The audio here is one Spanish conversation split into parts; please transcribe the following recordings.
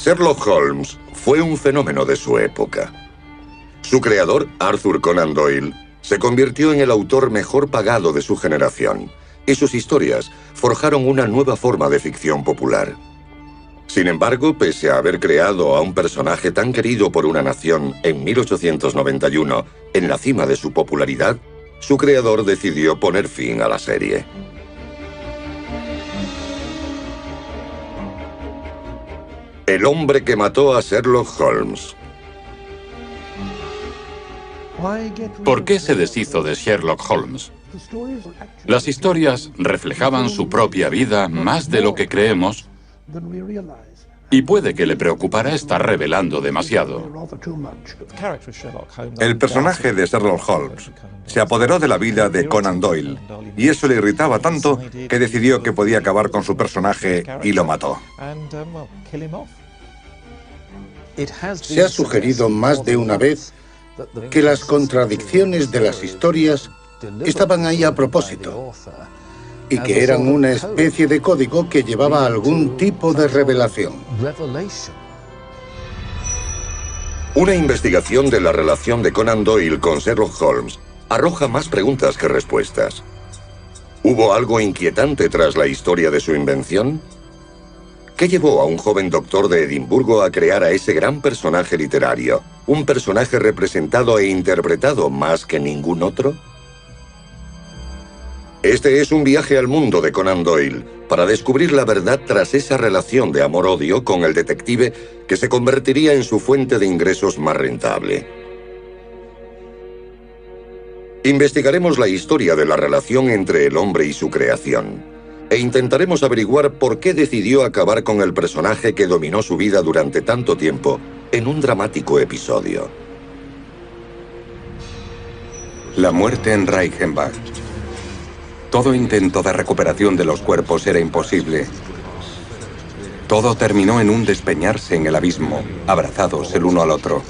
Sherlock Holmes fue un fenómeno de su época. Su creador, Arthur Conan Doyle, se convirtió en el autor mejor pagado de su generación, y sus historias forjaron una nueva forma de ficción popular. Sin embargo, pese a haber creado a un personaje tan querido por una nación en 1891, en la cima de su popularidad, su creador decidió poner fin a la serie. El hombre que mató a Sherlock Holmes. ¿Por qué se deshizo de Sherlock Holmes? Las historias reflejaban su propia vida más de lo que creemos, y puede que le preocupara estar revelando demasiado. El personaje de Sherlock Holmes se apoderó de la vida de Conan Doyle, y eso le irritaba tanto que decidió que podía acabar con su personaje y lo mató. Se ha sugerido más de una vez que las contradicciones de las historias estaban ahí a propósito y que eran una especie de código que llevaba a algún tipo de revelación. Una investigación de la relación de Conan Doyle con Sherlock Holmes arroja más preguntas que respuestas. ¿Hubo algo inquietante tras la historia de su invención? ¿Qué llevó a un joven doctor de Edimburgo a crear a ese gran personaje literario? ¿Un personaje representado e interpretado más que ningún otro? Este es un viaje al mundo de Conan Doyle para descubrir la verdad tras esa relación de amor-odio con el detective que se convertiría en su fuente de ingresos más rentable. Investigaremos la historia de la relación entre el hombre y su creación, e intentaremos averiguar por qué decidió acabar con el personaje que dominó su vida durante tanto tiempo en un dramático episodio. La muerte en Reichenbach. Todo intento de recuperación de los cuerpos era imposible. Todo terminó en un despeñarse en el abismo, abrazados el uno al otro.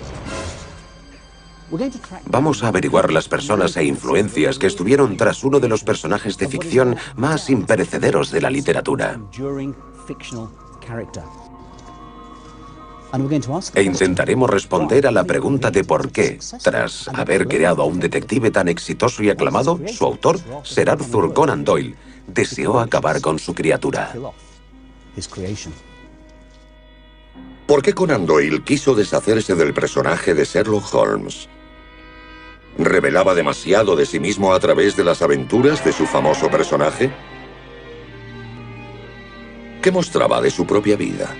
Vamos a averiguar las personas e influencias que estuvieron tras uno de los personajes de ficción más imperecederos de la literatura. E intentaremos responder a la pregunta de por qué, tras haber creado a un detective tan exitoso y aclamado, su autor, Sir Arthur Conan Doyle, deseó acabar con su criatura. ¿Por qué Conan Doyle quiso deshacerse del personaje de Sherlock Holmes? ¿Revelaba demasiado de sí mismo a través de las aventuras de su famoso personaje? ¿Qué mostraba de su propia vida?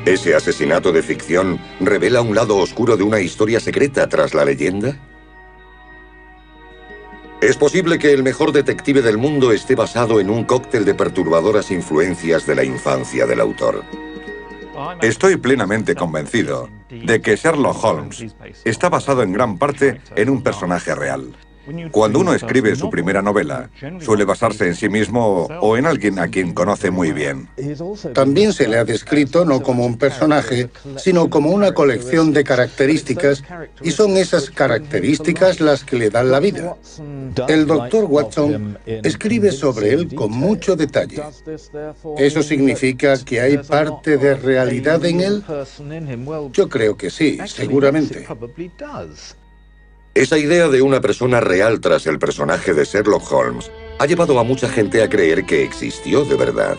¿Ese asesinato de ficción revela un lado oscuro de una historia secreta tras la leyenda? ¿Es posible que el mejor detective del mundo esté basado en un cóctel de perturbadoras influencias de la infancia del autor? Estoy plenamente convencido de que Sherlock Holmes está basado en gran parte en un personaje real. Cuando uno escribe su primera novela, suele basarse en sí mismo o en alguien a quien conoce muy bien. También se le ha descrito no como un personaje, sino como una colección de características, y son esas características las que le dan la vida. El Dr. Watson escribe sobre él con mucho detalle. ¿Eso significa que hay parte de realidad en él? Yo creo que sí, seguramente. Esa idea de una persona real tras el personaje de Sherlock Holmes ha llevado a mucha gente a creer que existió de verdad.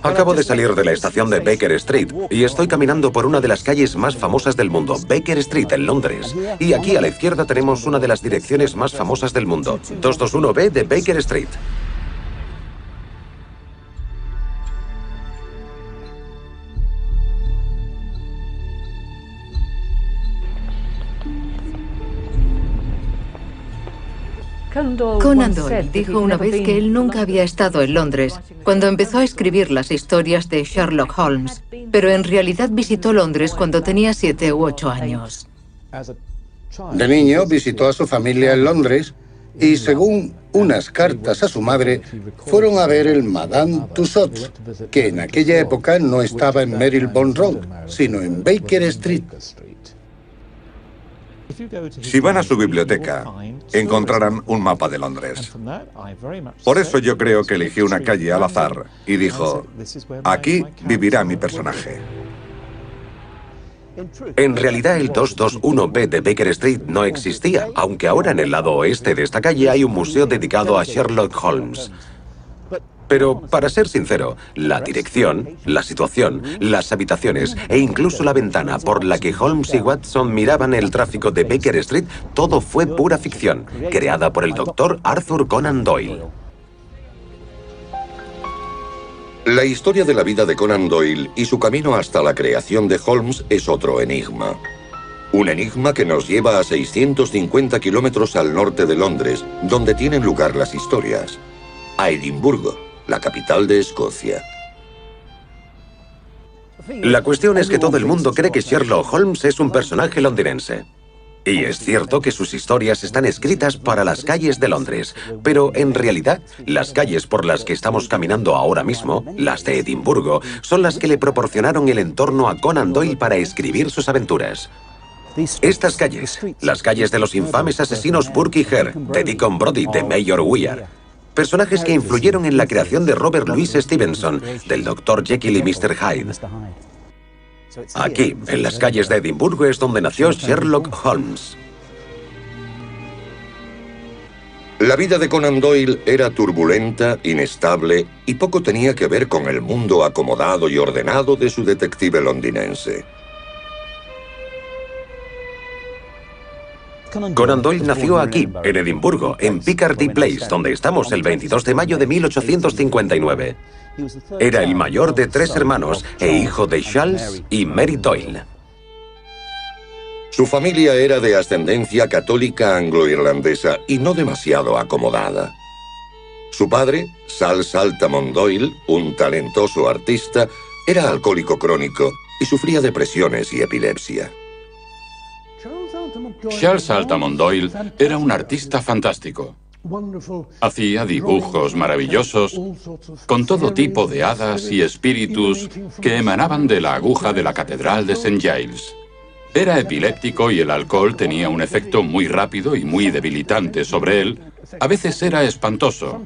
Acabo de salir de la estación de Baker Street y estoy caminando por una de las calles más famosas del mundo, Baker Street, en Londres. Y aquí a la izquierda tenemos una de las direcciones más famosas del mundo, 221B de Baker Street. Conan Doyle dijo una vez que él nunca había estado en Londres cuando empezó a escribir las historias de Sherlock Holmes, pero en realidad visitó Londres cuando tenía 7 u 8 años. De niño visitó a su familia en Londres y, según unas cartas a su madre, fueron a ver el Madame Tussauds, que en aquella época no estaba en Marylebone Road, sino en Baker Street. Si van a su biblioteca, encontrarán un mapa de Londres. Por eso yo creo que eligió una calle al azar y dijo, aquí vivirá mi personaje. En realidad el 221B de Baker Street no existía, aunque ahora en el lado oeste de esta calle hay un museo dedicado a Sherlock Holmes. Pero, para ser sincero, la dirección, la situación, las habitaciones e incluso la ventana por la que Holmes y Watson miraban el tráfico de Baker Street, todo fue pura ficción, creada por el doctor Arthur Conan Doyle. La historia de la vida de Conan Doyle y su camino hasta la creación de Holmes es otro enigma. Un enigma que nos lleva a 650 kilómetros al norte de Londres, donde tienen lugar las historias. A Edimburgo, la capital de Escocia. La cuestión es que todo el mundo cree que Sherlock Holmes es un personaje londinense. Y es cierto que sus historias están escritas para las calles de Londres, pero en realidad, las calles por las que estamos caminando ahora mismo, las de Edimburgo, son las que le proporcionaron el entorno a Conan Doyle para escribir sus aventuras. Estas calles, las calles de los infames asesinos Burke y Hare, de Deacon Brodie, de Mayor Weir, personajes que influyeron en la creación de Robert Louis Stevenson, del Dr. Jekyll y Mr. Hyde. Aquí, en las calles de Edimburgo, es donde nació Sherlock Holmes. La vida de Conan Doyle era turbulenta, inestable y poco tenía que ver con el mundo acomodado y ordenado de su detective londinense. Conan Doyle nació aquí, en Edimburgo, en Piccadilly Place, donde estamos el 22 de mayo de 1859. Era el mayor de 3 hermanos e hijo de Charles y Mary Doyle. Su familia era de ascendencia católica anglo-irlandesa y no demasiado acomodada. Su padre, Sir Altamont Doyle, un talentoso artista, era alcohólico crónico y sufría depresiones y epilepsia. Charles Altamont Doyle era un artista fantástico. Hacía dibujos maravillosos con todo tipo de hadas y espíritus que emanaban de la aguja de la Catedral de St. Giles. Era epiléptico y el alcohol tenía un efecto muy rápido y muy debilitante sobre él. A veces era espantoso.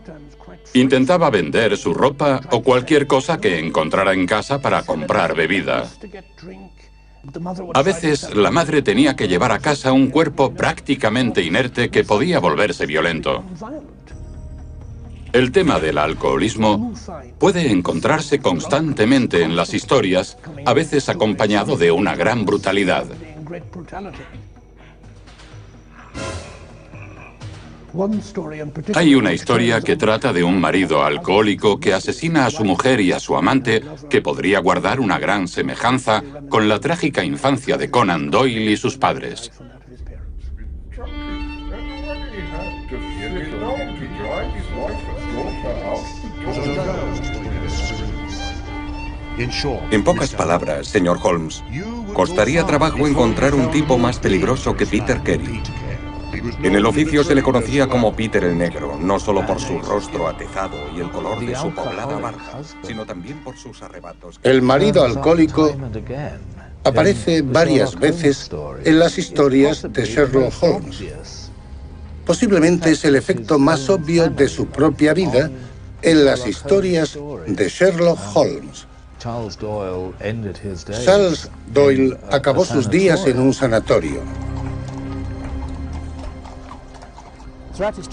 Intentaba vender su ropa o cualquier cosa que encontrara en casa para comprar bebida. A veces, la madre tenía que llevar a casa un cuerpo prácticamente inerte que podía volverse violento. El tema del alcoholismo puede encontrarse constantemente en las historias, a veces acompañado de una gran brutalidad. Hay una historia que trata de un marido alcohólico que asesina a su mujer y a su amante, que podría guardar una gran semejanza con la trágica infancia de Conan Doyle y sus padres. En pocas palabras, señor Holmes, costaría trabajo encontrar un tipo más peligroso que Peter Carey. En el oficio se le conocía como Peter el Negro, no solo por su rostro atezado y el color de su poblada barba, sino también por sus arrebatos. El marido alcohólico aparece varias veces en las historias de Sherlock Holmes. Posiblemente es el efecto más obvio de su propia vida en las historias de Sherlock Holmes. Charles Doyle acabó sus días en un sanatorio.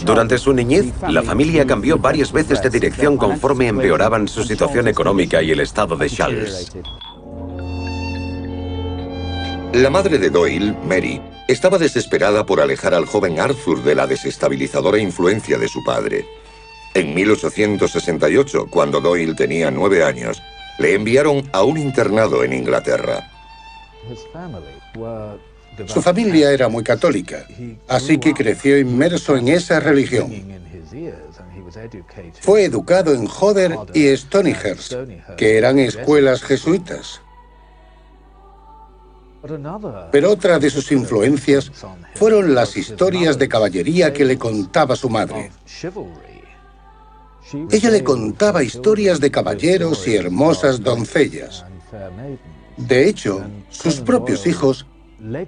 Durante su niñez, la familia cambió varias veces de dirección conforme empeoraban su situación económica y el estado de Charles. La madre de Doyle, Mary, estaba desesperada por alejar al joven Arthur de la desestabilizadora influencia de su padre. En 1868, cuando Doyle tenía 9 años, le enviaron a un internado en Inglaterra. Su familia era muy católica, así que creció inmerso en esa religión. Fue educado en Hodder y Stonyhurst, que eran escuelas jesuitas. Pero otra de sus influencias fueron las historias de caballería que le contaba su madre. Ella le contaba historias de caballeros y hermosas doncellas. De hecho, sus propios hijos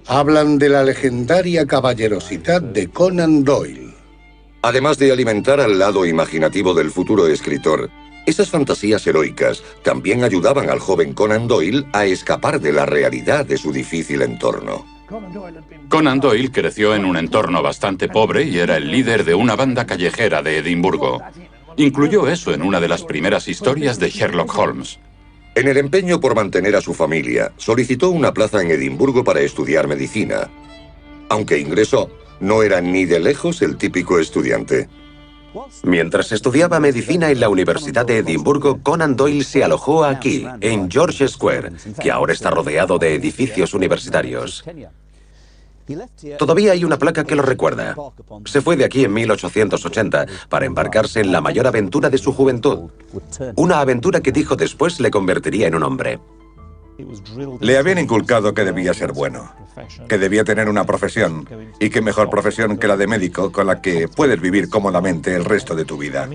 hablan de la legendaria caballerosidad de Conan Doyle. Además de alimentar al lado imaginativo del futuro escritor, esas fantasías heroicas también ayudaban al joven Conan Doyle a escapar de la realidad de su difícil entorno. Conan Doyle creció en un entorno bastante pobre y era el líder de una banda callejera de Edimburgo. Incluyó eso en una de las primeras historias de Sherlock Holmes. En el empeño por mantener a su familia, solicitó una plaza en Edimburgo para estudiar medicina. Aunque ingresó, no era ni de lejos el típico estudiante. Mientras estudiaba medicina en la Universidad de Edimburgo, Conan Doyle se alojó aquí, en George Square, que ahora está rodeado de edificios universitarios. Todavía hay una placa que lo recuerda. Se fue de aquí en 1880 para embarcarse en la mayor aventura de su juventud. Una aventura que dijo después le convertiría en un hombre. Le habían inculcado que debía ser bueno, que debía tener una profesión, y qué mejor profesión que la de médico con la que puedes vivir cómodamente el resto de tu vida.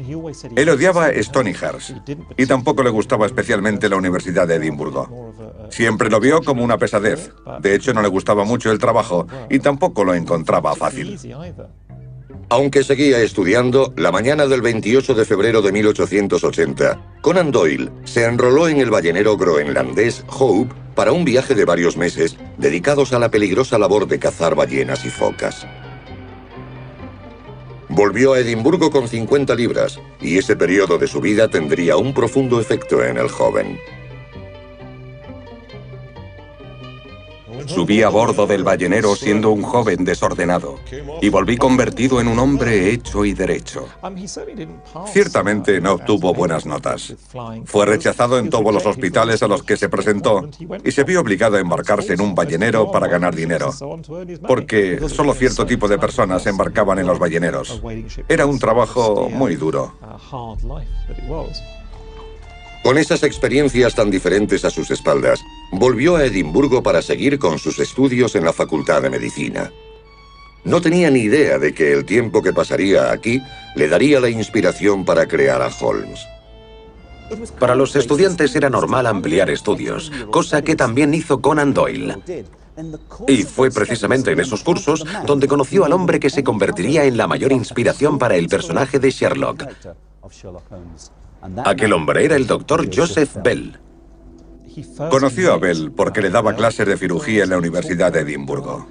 Él odiaba Stonyhurst y tampoco le gustaba especialmente la Universidad de Edimburgo. Siempre lo vio como una pesadez. De hecho, no le gustaba mucho el trabajo y tampoco lo encontraba fácil. Aunque seguía estudiando, la mañana del 28 de febrero de 1880, Conan Doyle se enroló en el ballenero groenlandés Hope para un viaje de varios meses dedicados a la peligrosa labor de cazar ballenas y focas. Volvió a Edimburgo con 50 libras, y ese periodo de su vida tendría un profundo efecto en el joven. Subí a bordo del ballenero siendo un joven desordenado y volví convertido en un hombre hecho y derecho. Ciertamente no obtuvo buenas notas. Fue rechazado en todos los hospitales a los que se presentó y se vio obligado a embarcarse en un ballenero para ganar dinero, porque solo cierto tipo de personas se embarcaban en los balleneros. Era un trabajo muy duro. Con esas experiencias tan diferentes a sus espaldas, volvió a Edimburgo para seguir con sus estudios en la Facultad de Medicina. No tenía ni idea de que el tiempo que pasaría aquí le daría la inspiración para crear a Holmes. Para los estudiantes era normal ampliar estudios, cosa que también hizo Conan Doyle. Y fue precisamente en esos cursos donde conoció al hombre que se convertiría en la mayor inspiración para el personaje de Sherlock. Aquel hombre era el doctor Joseph Bell. Conoció a Bell porque le daba clases de cirugía en la Universidad de Edimburgo.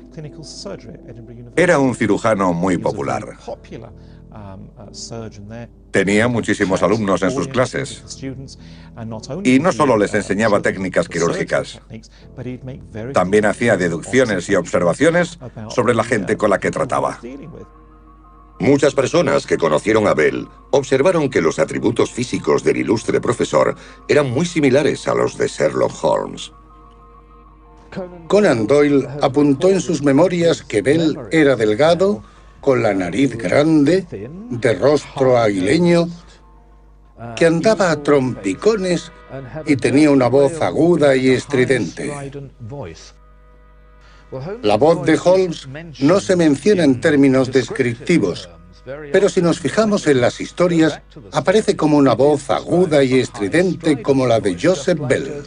Era un cirujano muy popular. Tenía muchísimos alumnos en sus clases. Y no solo les enseñaba técnicas quirúrgicas, también hacía deducciones y observaciones sobre la gente con la que trataba. Muchas personas que conocieron a Bell observaron que los atributos físicos del ilustre profesor eran muy similares a los de Sherlock Holmes. Conan Doyle apuntó en sus memorias que Bell era delgado, con la nariz grande, de rostro aguileño, que andaba a trompicones y tenía una voz aguda y estridente. La voz de Holmes no se menciona en términos descriptivos, pero si nos fijamos en las historias, aparece como una voz aguda y estridente como la de Joseph Bell.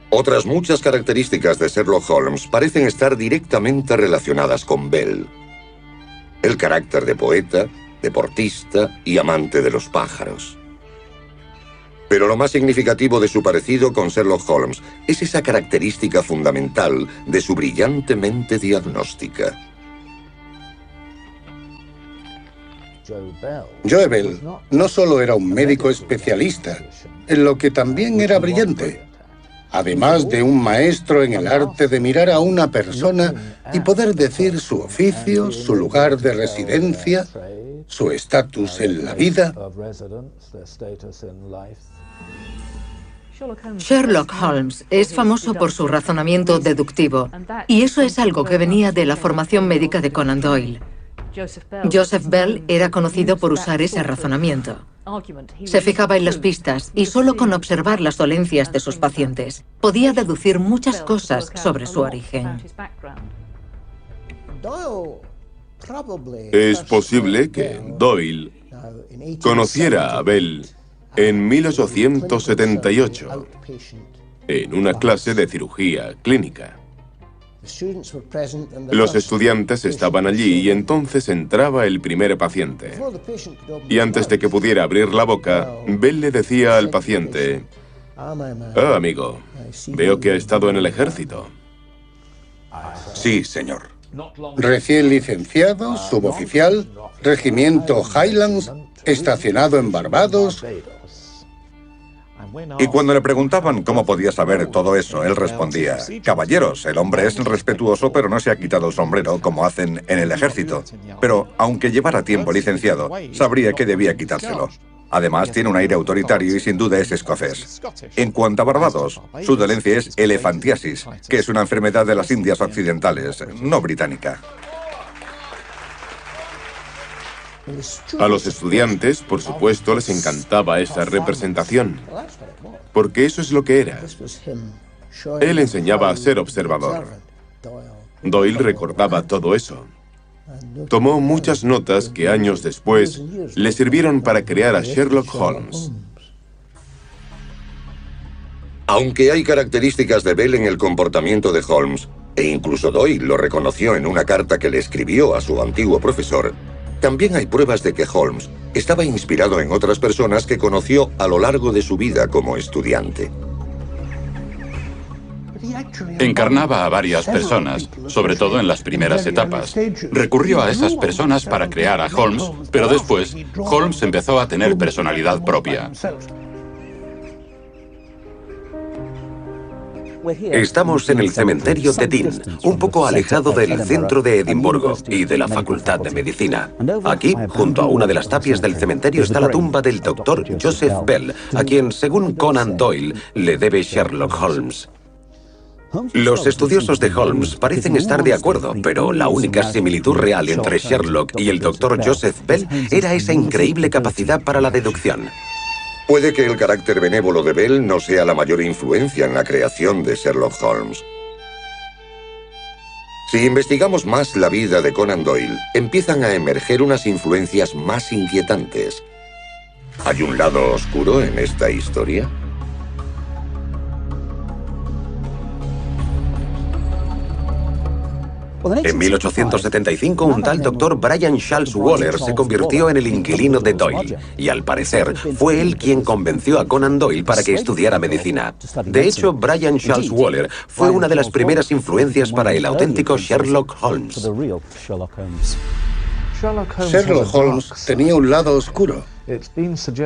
Otras muchas características de Sherlock Holmes parecen estar directamente relacionadas con Bell. El carácter de poeta, deportista y amante de los pájaros. Pero lo más significativo de su parecido con Sherlock Holmes es esa característica fundamental de su brillante mente diagnóstica. Joe Bell no solo era un médico especialista, en lo que también era brillante, además de un maestro en el arte de mirar a una persona y poder decir su oficio, su lugar de residencia, su estatus en la vida. Sherlock Holmes es famoso por su razonamiento deductivo, y eso es algo que venía de la formación médica de Conan Doyle. Joseph Bell era conocido por usar ese razonamiento. Se fijaba en las pistas y solo con observar las dolencias de sus pacientes podía deducir muchas cosas sobre su origen. Es posible que Doyle conociera a Bell en 1878, en una clase de cirugía clínica. Los estudiantes estaban allí y entonces entraba el primer paciente. Y antes de que pudiera abrir la boca, Bell le decía al paciente: «Ah, amigo, veo que ha estado en el ejército». Sí, señor. Recién licenciado, suboficial, regimiento Highlands, estacionado en Barbados. Y cuando le preguntaban cómo podía saber todo eso, él respondía: «Caballeros, el hombre es respetuoso, pero no se ha quitado el sombrero como hacen en el ejército. Pero, aunque llevara tiempo licenciado, sabría que debía quitárselo. Además, tiene un aire autoritario y sin duda es escocés. En cuanto a Barbados, su dolencia es elefantiasis, que es una enfermedad de las Indias Occidentales, no británica». A los estudiantes, por supuesto, les encantaba esa representación, porque eso es lo que era. Él enseñaba a ser observador. Doyle recordaba todo eso. Tomó muchas notas que años después le sirvieron para crear a Sherlock Holmes. Aunque hay características de Bell en el comportamiento de Holmes, e incluso Doyle lo reconoció en una carta que le escribió a su antiguo profesor, también hay pruebas de que Holmes estaba inspirado en otras personas que conoció a lo largo de su vida como estudiante. Encarnaba a varias personas, sobre todo en las primeras etapas. Recurrió a esas personas para crear a Holmes, pero después Holmes empezó a tener personalidad propia. Estamos en el cementerio de Dean, un poco alejado del centro de Edimburgo y de la Facultad de Medicina. Aquí, junto a una de las tapias del cementerio, está la tumba del doctor Joseph Bell, a quien, según Conan Doyle, le debe Sherlock Holmes. Los estudiosos de Holmes parecen estar de acuerdo, pero la única similitud real entre Sherlock y el doctor Joseph Bell era esa increíble capacidad para la deducción. Puede que el carácter benévolo de Bell no sea la mayor influencia en la creación de Sherlock Holmes. Si investigamos más la vida de Conan Doyle, empiezan a emerger unas influencias más inquietantes. ¿Hay un lado oscuro en esta historia? En 1875, un tal doctor Brian Charles Waller se convirtió en el inquilino de Doyle, y al parecer fue él quien convenció a Conan Doyle para que estudiara medicina. De hecho, Brian Charles Waller fue una de las primeras influencias para el auténtico Sherlock Holmes. Sherlock Holmes tenía un lado oscuro,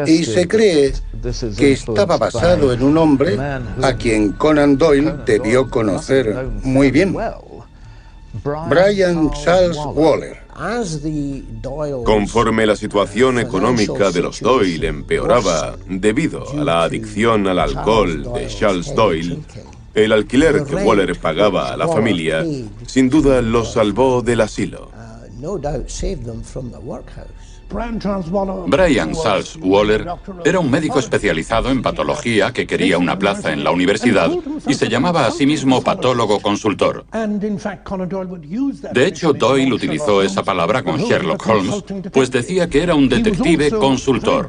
y se cree que estaba basado en un hombre a quien Conan Doyle debió conocer muy bien. Brian Charles Waller. Conforme la situación económica de los Doyle empeoraba debido a la adicción al alcohol de Charles Doyle, el alquiler que Waller pagaba a la familia sin duda los salvó del asilo. Brian Charles Waller era un médico especializado en patología que quería una plaza en la universidad y se llamaba a sí mismo patólogo consultor. De hecho, Doyle utilizó esa palabra con Sherlock Holmes, pues decía que era un detective consultor.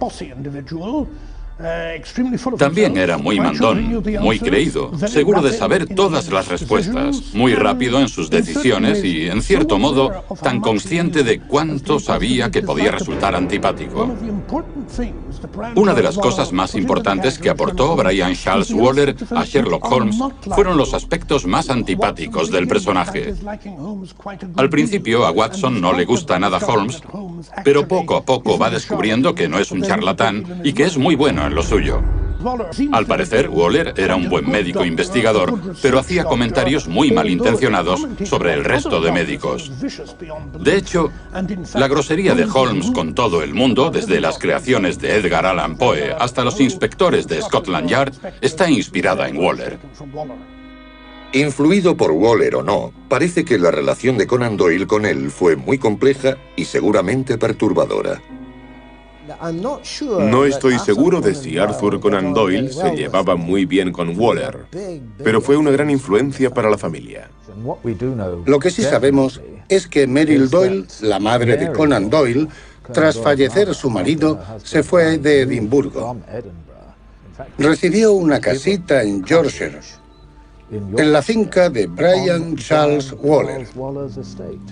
También era muy mandón, muy creído, seguro de saber todas las respuestas, muy rápido en sus decisiones y, en cierto modo, tan consciente de cuánto sabía que podía resultar antipático. Una de las cosas más importantes que aportó Brian Charles Waller a Sherlock Holmes fueron los aspectos más antipáticos del personaje. Al principio a Watson no le gusta nada Holmes, pero poco a poco va descubriendo que no es un charlatán y que es muy bueno en lo suyo. Al parecer, Waller era un buen médico investigador, pero hacía comentarios muy malintencionados sobre el resto de médicos. De hecho, la grosería de Holmes con todo el mundo, desde las creaciones de Edgar Allan Poe hasta los inspectores de Scotland Yard, está inspirada en Waller. Influido por Waller o no, parece que la relación de Conan Doyle con él fue muy compleja y seguramente perturbadora. No estoy seguro de si Arthur Conan Doyle se llevaba muy bien con Waller, pero fue una gran influencia para la familia. Lo que sí sabemos es que Meryl Doyle, la madre de Conan Doyle, tras fallecer su marido, se fue de Edimburgo. Recibió una casita en Yorkshire en la finca de Brian Charles Waller.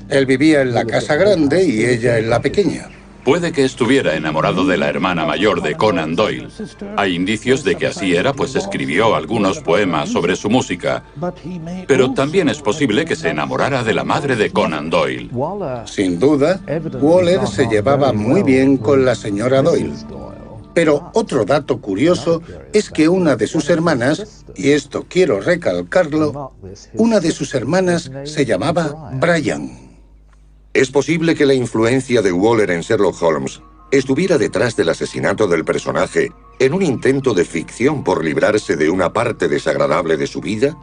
Él vivía en la casa grande y ella en la pequeña. Puede que estuviera enamorado de la hermana mayor de Conan Doyle. Hay indicios de que así era, pues escribió algunos poemas sobre su música. Pero también es posible que se enamorara de la madre de Conan Doyle. Sin duda, Waller se llevaba muy bien con la señora Doyle. Pero otro dato curioso es que una de sus hermanas, y esto quiero recalcarlo, una de sus hermanas se llamaba Brian. Es posible que la influencia de Waller en Sherlock Holmes estuviera detrás del asesinato del personaje en un intento de ficción por librarse de una parte desagradable de su vida.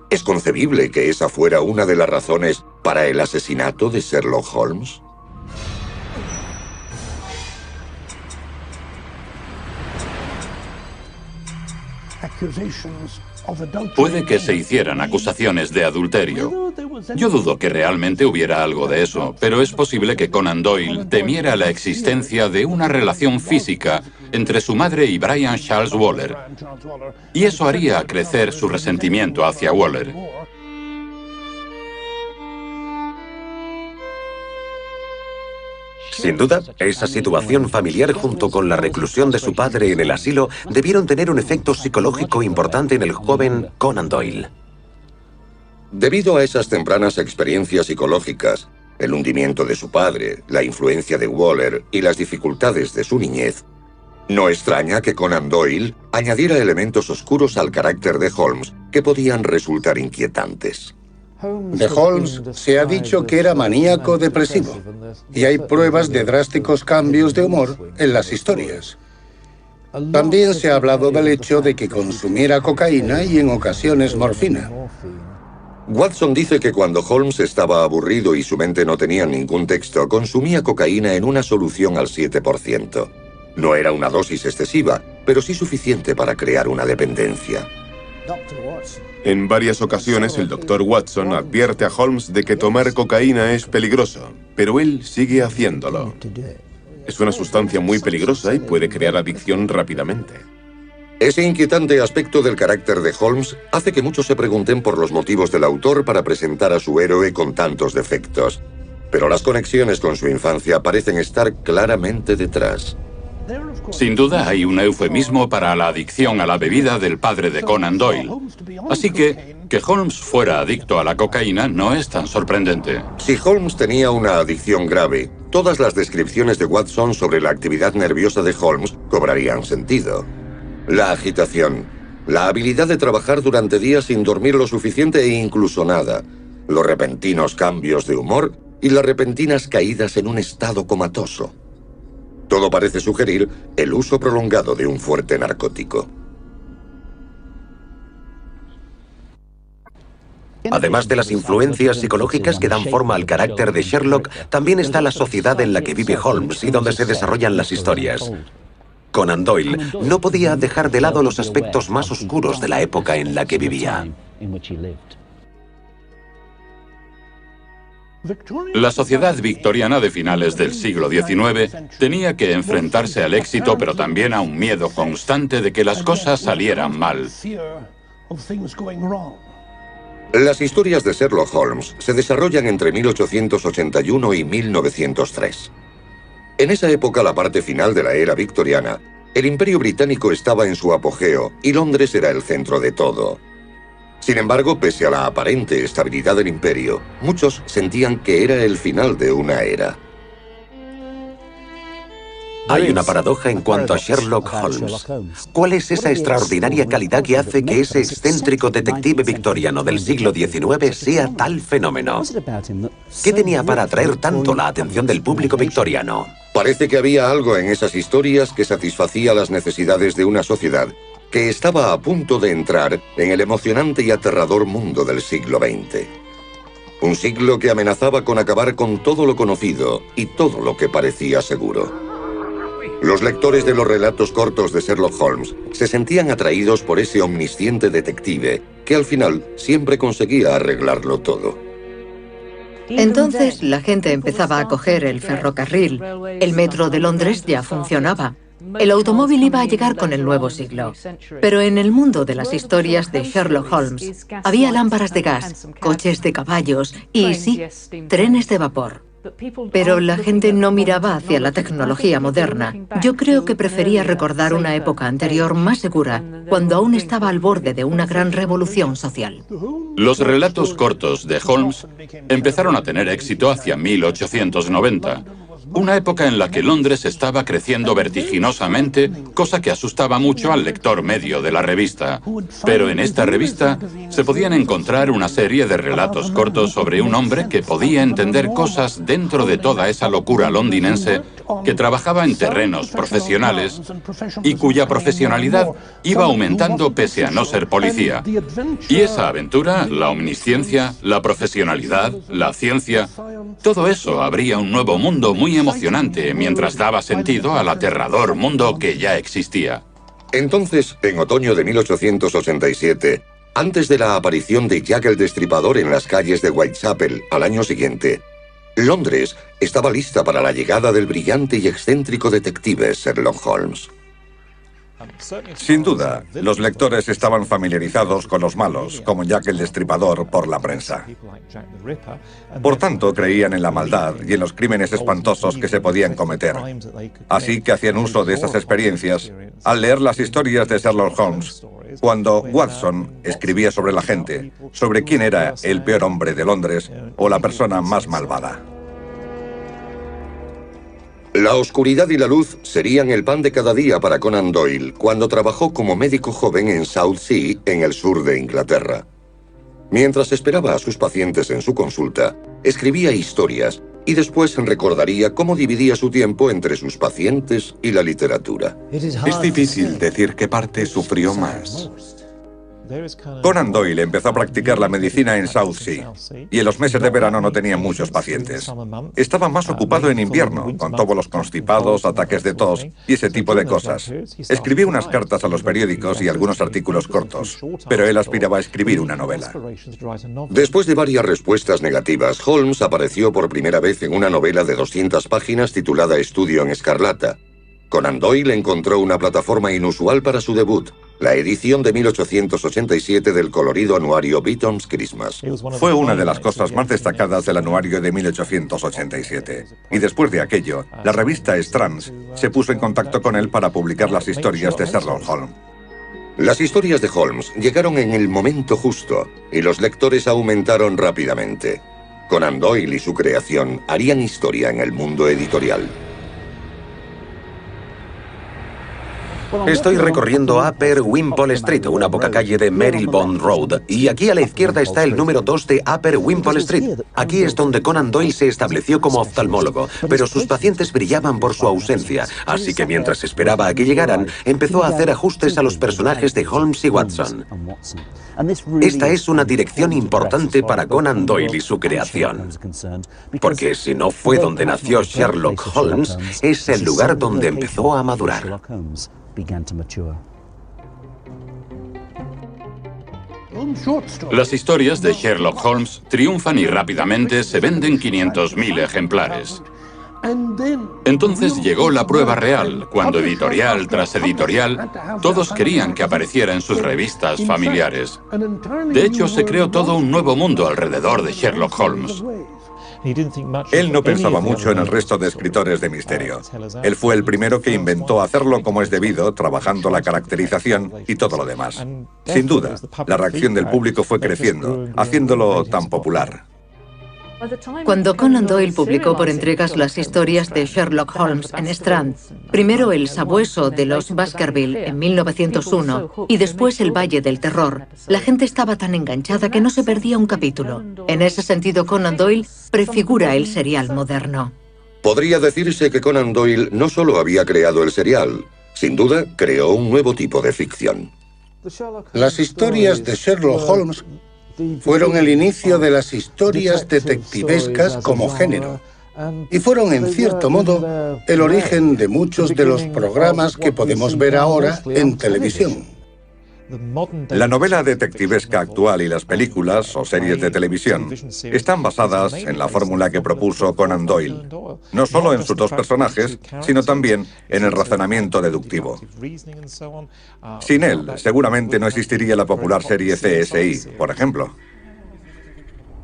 ¿Es concebible que esa fuera una de las razones para el asesinato de Sherlock Holmes? Puede que se hicieran acusaciones de adulterio. Yo dudo que realmente hubiera algo de eso, pero es posible que Conan Doyle temiera la existencia de una relación física entre su madre y Brian Charles Waller, y eso haría crecer su resentimiento hacia Waller. Sin duda, esa situación familiar junto con la reclusión de su padre en el asilo debieron tener un efecto psicológico importante en el joven Conan Doyle. Debido a esas tempranas experiencias psicológicas, el hundimiento de su padre, la influencia de Waller y las dificultades de su niñez, no extraña que Conan Doyle añadiera elementos oscuros al carácter de Holmes que podían resultar inquietantes. De Holmes se ha dicho que era maníaco depresivo, y hay pruebas de drásticos cambios de humor en las historias. También se ha hablado del hecho de que consumiera cocaína y en ocasiones morfina. Watson dice que cuando Holmes estaba aburrido y su mente no tenía ningún texto, consumía cocaína en una solución al 7%. No era una dosis excesiva, pero sí suficiente para crear una dependencia. En varias ocasiones, el Dr. Watson advierte a Holmes de que tomar cocaína es peligroso, pero él sigue haciéndolo. Es una sustancia muy peligrosa y puede crear adicción rápidamente. Ese inquietante aspecto del carácter de Holmes hace que muchos se pregunten por los motivos del autor para presentar a su héroe con tantos defectos. Pero las conexiones con su infancia parecen estar claramente detrás. Sin duda hay un eufemismo para la adicción a la bebida del padre de Conan Doyle. Así que Holmes fuera adicto a la cocaína no es tan sorprendente. Si Holmes tenía una adicción grave, todas las descripciones de Watson sobre la actividad nerviosa de Holmes cobrarían sentido. La agitación, la habilidad de trabajar durante días sin dormir lo suficiente e incluso nada, los repentinos cambios de humor y las repentinas caídas en un estado comatoso. Todo parece sugerir el uso prolongado de un fuerte narcótico. Además de las influencias psicológicas que dan forma al carácter de Sherlock, también está la sociedad en la que vive Holmes y donde se desarrollan las historias. Conan Doyle no podía dejar de lado los aspectos más oscuros de la época en la que vivía. La sociedad victoriana de finales del siglo XIX tenía que enfrentarse al éxito, pero también a un miedo constante de que las cosas salieran mal. Las historias de Sherlock Holmes se desarrollan entre 1881 y 1903. En esa época, la parte final de la era victoriana, el Imperio Británico estaba en su apogeo y Londres era el centro de todo. Sin embargo, pese a la aparente estabilidad del imperio, muchos sentían que era el final de una era. Hay una paradoja en cuanto a Sherlock Holmes. ¿Cuál es esa extraordinaria calidad que hace que ese excéntrico detective victoriano del siglo XIX sea tal fenómeno? ¿Qué tenía para atraer tanto la atención del público victoriano? Parece que había algo en esas historias que satisfacía las necesidades de una sociedad que estaba a punto de entrar en el emocionante y aterrador mundo del siglo XX. Un siglo que amenazaba con acabar con todo lo conocido y todo lo que parecía seguro. Los lectores de los relatos cortos de Sherlock Holmes se sentían atraídos por ese omnisciente detective que al final siempre conseguía arreglarlo todo. Entonces la gente empezaba a coger el ferrocarril. El metro de Londres ya funcionaba. El automóvil iba a llegar con el nuevo siglo, pero en el mundo de las historias de Sherlock Holmes había lámparas de gas, coches de caballos y, sí, trenes de vapor. Pero la gente no miraba hacia la tecnología moderna. Yo creo que prefería recordar una época anterior más segura, cuando aún estaba al borde de una gran revolución social. Los relatos cortos de Holmes empezaron a tener éxito hacia 1890. Una época en la que Londres estaba creciendo vertiginosamente, cosa que asustaba mucho al lector medio de la revista. Pero en esta revista se podían encontrar una serie de relatos cortos sobre un hombre que podía entender cosas dentro de toda esa locura londinense, que trabajaba en terrenos profesionales y cuya profesionalidad iba aumentando pese a no ser policía. Y esa aventura, la omnisciencia, la profesionalidad, la ciencia, todo eso abría un nuevo mundo muy emocionante mientras daba sentido al aterrador mundo que ya existía. Entonces, en otoño de 1887, antes de la aparición de Jack el Destripador en las calles de Whitechapel al año siguiente, Londres estaba lista para la llegada del brillante y excéntrico detective Sherlock Holmes. Sin duda, los lectores estaban familiarizados con los malos, como Jack el Destripador, por la prensa. Por tanto, creían en la maldad y en los crímenes espantosos que se podían cometer. Así que hacían uso de esas experiencias al leer las historias de Sherlock Holmes, cuando Watson escribía sobre la gente, sobre quién era el peor hombre de Londres o la persona más malvada. La oscuridad y la luz serían el pan de cada día para Conan Doyle cuando trabajó como médico joven en Southsea, en el sur de Inglaterra. Mientras esperaba a sus pacientes en su consulta, escribía historias y después recordaría cómo dividía su tiempo entre sus pacientes y la literatura. Es difícil decir qué parte sufrió más. Conan Doyle empezó a practicar la medicina en Southsea y en los meses de verano no tenía muchos pacientes. Estaba más ocupado en invierno, con todos los constipados, ataques de tos y ese tipo de cosas. Escribía unas cartas a los periódicos y algunos artículos cortos, pero él aspiraba a escribir una novela. Después de varias respuestas negativas, Holmes apareció por primera vez en una novela de 200 páginas titulada Estudio en Escarlata. Conan Doyle encontró una plataforma inusual para su debut, la edición de 1887 del colorido anuario Beaton's Christmas. Fue una de las cosas más destacadas del anuario de 1887. Y después de aquello, la revista Strands se puso en contacto con él para publicar las historias de Sherlock Holmes. Las historias de Holmes llegaron en el momento justo y los lectores aumentaron rápidamente. Conan Doyle y su creación harían historia en el mundo editorial. Estoy recorriendo Upper Wimpole Street, una poca calle de Marylebone Road, y aquí a la izquierda está el número 2 de Upper Wimpole Street. Aquí es donde Conan Doyle se estableció como oftalmólogo, pero sus pacientes brillaban por su ausencia, así que mientras esperaba a que llegaran, empezó a hacer ajustes a los personajes de Holmes y Watson. Esta es una dirección importante para Conan Doyle y su creación, porque si no fue donde nació Sherlock Holmes, es el lugar donde empezó a madurar. Las historias de Sherlock Holmes triunfan y rápidamente se venden 500.000 ejemplares. Entonces llegó la prueba real, cuando editorial tras editorial, todos querían que apareciera en sus revistas familiares. De hecho, se creó todo un nuevo mundo alrededor de Sherlock Holmes. Él no pensaba mucho en el resto de escritores de misterio. Él fue el primero que inventó hacerlo como es debido, trabajando la caracterización y todo lo demás. Sin duda, la reacción del público fue creciendo, haciéndolo tan popular. Cuando Conan Doyle publicó por entregas las historias de Sherlock Holmes en Strand, primero El Sabueso de los Baskerville en 1901 y después El Valle del Terror, la gente estaba tan enganchada que no se perdía un capítulo. En ese sentido, Conan Doyle prefigura el serial moderno. Podría decirse que Conan Doyle no solo había creado el serial, sin duda creó un nuevo tipo de ficción. Las historias de Sherlock Holmes fueron el inicio de las historias detectivescas como género y fueron, en cierto modo, el origen de muchos de los programas que podemos ver ahora en televisión. La novela detectivesca actual y las películas o series de televisión están basadas en la fórmula que propuso Conan Doyle, no solo en sus dos personajes, sino también en el razonamiento deductivo. Sin él, seguramente no existiría la popular serie CSI, por ejemplo.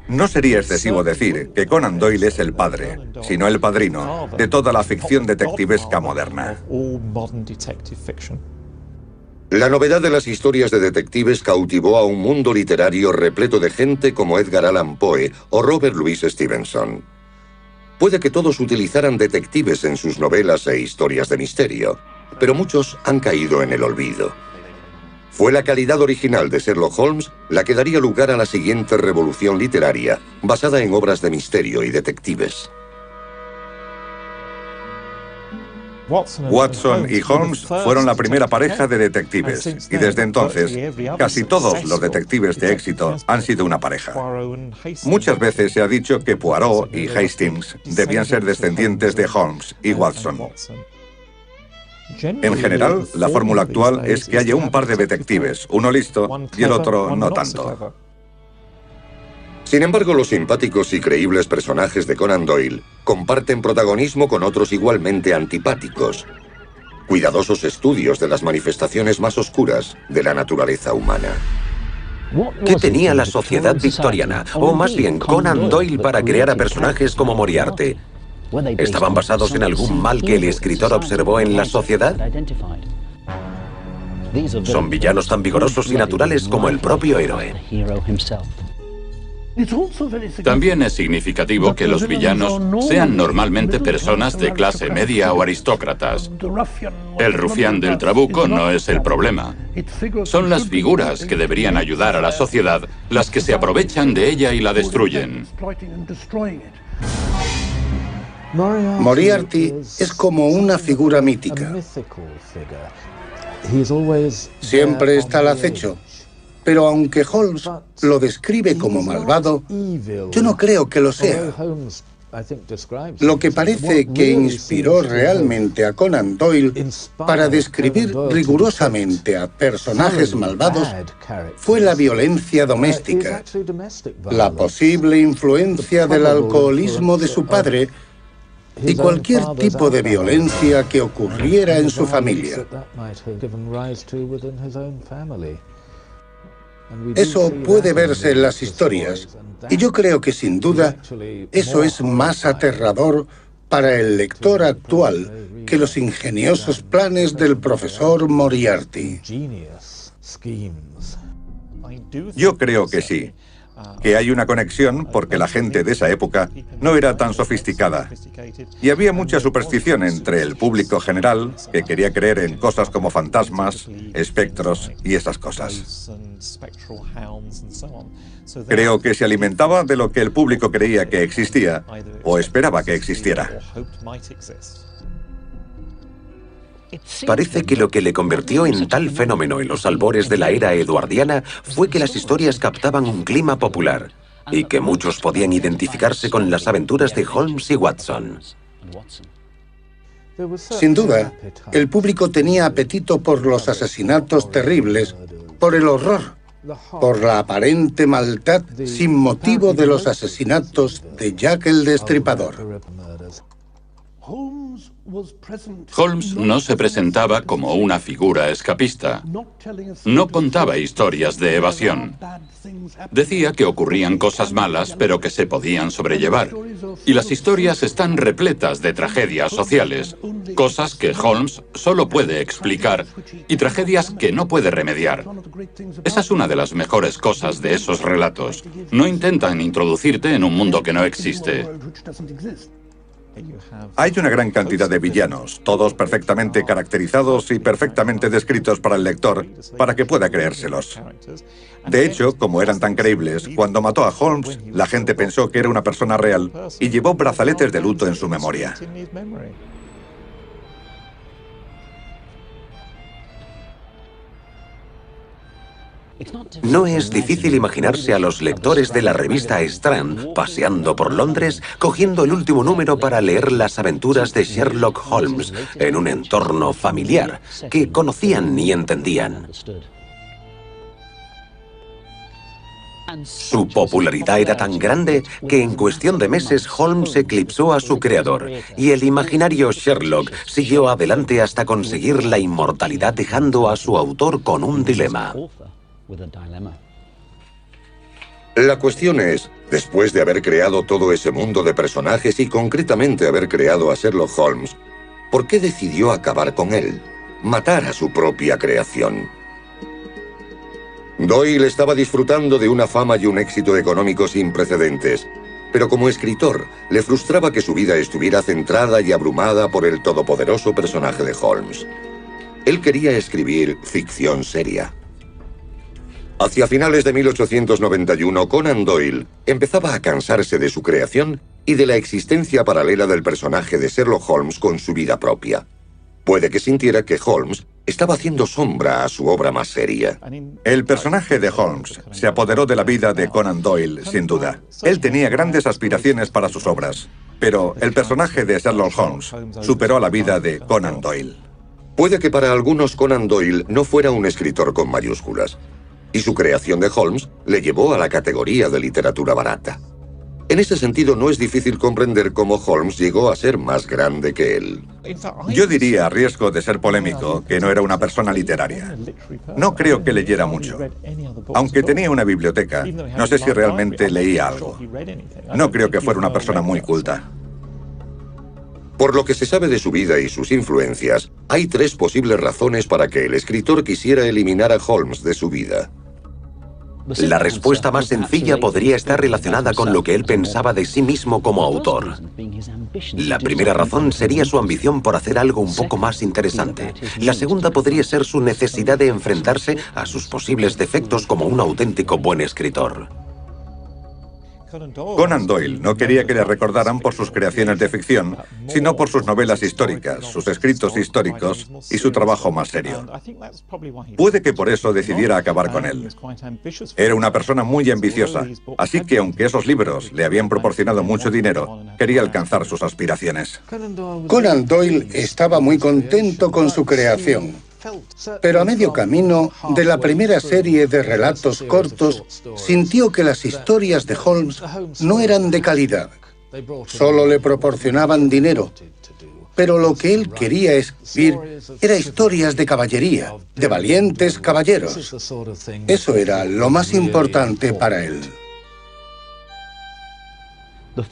No sería excesivo decir que Conan Doyle es el padre, sino el padrino, de toda la ficción detectivesca moderna. La novedad de las historias de detectives cautivó a un mundo literario repleto de gente como Edgar Allan Poe o Robert Louis Stevenson. Puede que todos utilizaran detectives en sus novelas e historias de misterio, pero muchos han caído en el olvido. Fue la calidad original de Sherlock Holmes la que daría lugar a la siguiente revolución literaria, basada en obras de misterio y detectives. Watson y Holmes fueron la primera pareja de detectives, y desde entonces, casi todos los detectives de éxito han sido una pareja. Muchas veces se ha dicho que Poirot y Hastings debían ser descendientes de Holmes y Watson. En general, la fórmula actual es que haya un par de detectives, uno listo y el otro no tanto. Sin embargo, los simpáticos y creíbles personajes de Conan Doyle comparten protagonismo con otros igualmente antipáticos. Cuidadosos estudios de las manifestaciones más oscuras de la naturaleza humana. ¿Qué tenía la sociedad victoriana, o más bien Conan Doyle, para crear a personajes como Moriarty? ¿Estaban basados en algún mal que el escritor observó en la sociedad? Son villanos tan vigorosos y naturales como el propio héroe. También es significativo que los villanos sean normalmente personas de clase media o aristócratas. El rufián del trabuco no es el problema. Son las figuras que deberían ayudar a la sociedad las que se aprovechan de ella y la destruyen. Moriarty es como una figura mítica. Siempre está al acecho. Pero aunque Holmes lo describe como malvado, yo no creo que lo sea. Lo que parece que inspiró realmente a Conan Doyle para describir rigurosamente a personajes malvados fue la violencia doméstica, la posible influencia del alcoholismo de su padre y cualquier tipo de violencia que ocurriera en su familia. Eso puede verse en las historias, y yo creo que sin duda eso es más aterrador para el lector actual que los ingeniosos planes del profesor Moriarty. Yo creo que sí, que hay una conexión porque la gente de esa época no era tan sofisticada. Y había mucha superstición entre el público general que quería creer en cosas como fantasmas, espectros y esas cosas. Creo que se alimentaba de lo que el público creía que existía o esperaba que existiera. Parece que lo que le convirtió en tal fenómeno en los albores de la era eduardiana fue que las historias captaban un clima popular y que muchos podían identificarse con las aventuras de Holmes y Watson. Sin duda, el público tenía apetito por los asesinatos terribles, por el horror, por la aparente maldad sin motivo de los asesinatos de Jack el Destripador. Holmes no se presentaba como una figura escapista. No contaba historias de evasión. Decía que ocurrían cosas malas, pero que se podían sobrellevar. Y las historias están repletas de tragedias sociales, cosas que Holmes solo puede explicar y tragedias que no puede remediar. Esa es una de las mejores cosas de esos relatos. No intentan introducirte en un mundo que no existe. Hay una gran cantidad de villanos, todos perfectamente caracterizados y perfectamente descritos para el lector, para que pueda creérselos. De hecho, como eran tan creíbles, cuando mató a Holmes, la gente pensó que era una persona real y llevó brazaletes de luto en su memoria. No es difícil imaginarse a los lectores de la revista Strand paseando por Londres, cogiendo el último número para leer las aventuras de Sherlock Holmes en un entorno familiar que conocían y entendían. Su popularidad era tan grande que en cuestión de meses Holmes eclipsó a su creador y el imaginario Sherlock siguió adelante hasta conseguir la inmortalidad, dejando a su autor con un dilema. La cuestión es, después de haber creado todo ese mundo de personajes y concretamente haber creado a Sherlock Holmes, ¿por qué decidió acabar con él? Matar a su propia creación. Doyle estaba disfrutando de una fama y un éxito económico sin precedentes, pero como escritor le frustraba que su vida estuviera centrada y abrumada por el todopoderoso personaje de Holmes. Él quería escribir ficción seria. Hacia finales de 1891, Conan Doyle empezaba a cansarse de su creación y de la existencia paralela del personaje de Sherlock Holmes con su vida propia. Puede que sintiera que Holmes estaba haciendo sombra a su obra más seria. El personaje de Holmes se apoderó de la vida de Conan Doyle, sin duda. Él tenía grandes aspiraciones para sus obras, pero el personaje de Sherlock Holmes superó a la vida de Conan Doyle. Puede que para algunos Conan Doyle no fuera un escritor con mayúsculas, y su creación de Holmes le llevó a la categoría de literatura barata. En ese sentido, no es difícil comprender cómo Holmes llegó a ser más grande que él. Yo diría, a riesgo de ser polémico, que no era una persona literaria. No creo que leyera mucho. Aunque tenía una biblioteca, no sé si realmente leía algo. No creo que fuera una persona muy culta. Por lo que se sabe de su vida y sus influencias, hay 3 posibles razones para que el escritor quisiera eliminar a Holmes de su vida. La respuesta más sencilla podría estar relacionada con lo que él pensaba de sí mismo como autor. La primera razón sería su ambición por hacer algo un poco más interesante. La segunda podría ser su necesidad de enfrentarse a sus posibles defectos como un auténtico buen escritor. Conan Doyle no quería que le recordaran por sus creaciones de ficción, sino por sus novelas históricas, sus escritos históricos y su trabajo más serio. Puede que por eso decidiera acabar con él. Era una persona muy ambiciosa, así que aunque esos libros le habían proporcionado mucho dinero, quería alcanzar sus aspiraciones. Conan Doyle estaba muy contento con su creación, pero a medio camino de la primera serie de relatos cortos, sintió que las historias de Holmes no eran de calidad. Solo le proporcionaban dinero. Pero lo que él quería escribir era historias de caballería, de valientes caballeros. Eso era lo más importante para él.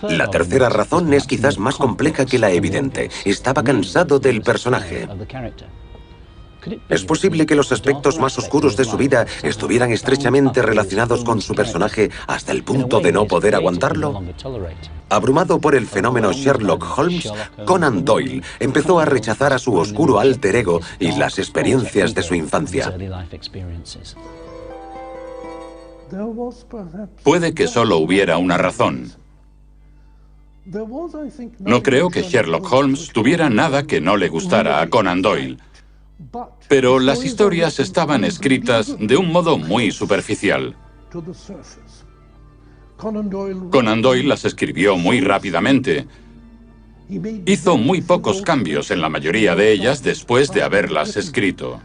La tercera razón es quizás más compleja que la evidente. Estaba cansado del personaje. ¿Es posible que los aspectos más oscuros de su vida estuvieran estrechamente relacionados con su personaje hasta el punto de no poder aguantarlo? Abrumado por el fenómeno Sherlock Holmes, Conan Doyle empezó a rechazar a su oscuro alter ego y las experiencias de su infancia. Puede que solo hubiera una razón. No creo que Sherlock Holmes tuviera nada que no le gustara a Conan Doyle. Pero las historias estaban escritas de un modo muy superficial. Conan Doyle las escribió muy rápidamente. Hizo muy pocos cambios en la mayoría de ellas después de haberlas escrito.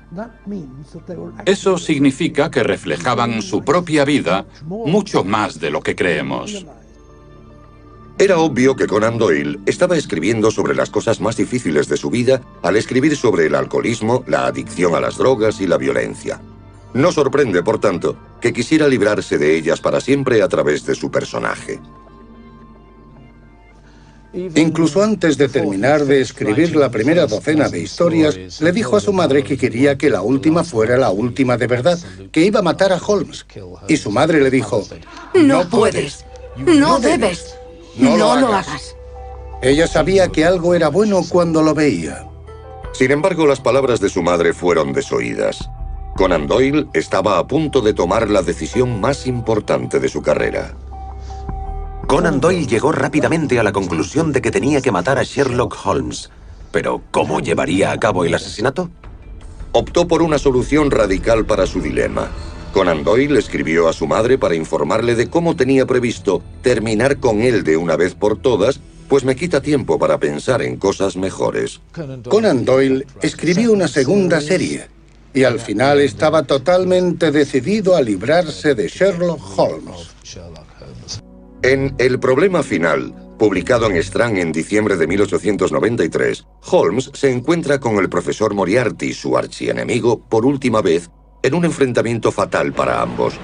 Eso significa que reflejaban su propia vida mucho más de lo que creemos. Era obvio que Conan Doyle estaba escribiendo sobre las cosas más difíciles de su vida al escribir sobre el alcoholismo, la adicción a las drogas y la violencia. No sorprende, por tanto, que quisiera librarse de ellas para siempre a través de su personaje. Incluso antes de terminar de escribir la primera docena de historias, le dijo a su madre que quería que la última fuera la última de verdad, que iba a matar a Holmes. Y su madre le dijo: No puedes, no debes. No lo hagas. Ella sabía que algo era bueno cuando lo veía. Sin embargo, las palabras de su madre fueron desoídas. Conan Doyle estaba a punto de tomar la decisión más importante de su carrera. Conan Doyle llegó rápidamente a la conclusión de que tenía que matar a Sherlock Holmes. Pero, ¿cómo llevaría a cabo el asesinato? Optó por una solución radical para su dilema. Conan Doyle escribió a su madre para informarle de cómo tenía previsto terminar con él de una vez por todas, pues me quita tiempo para pensar en cosas mejores. Conan Doyle escribió una segunda serie, y al final estaba totalmente decidido a librarse de Sherlock Holmes. En El problema final, publicado en Strand en diciembre de 1893, Holmes se encuentra con el profesor Moriarty, su archienemigo, por última vez, en un enfrentamiento fatal para ambos.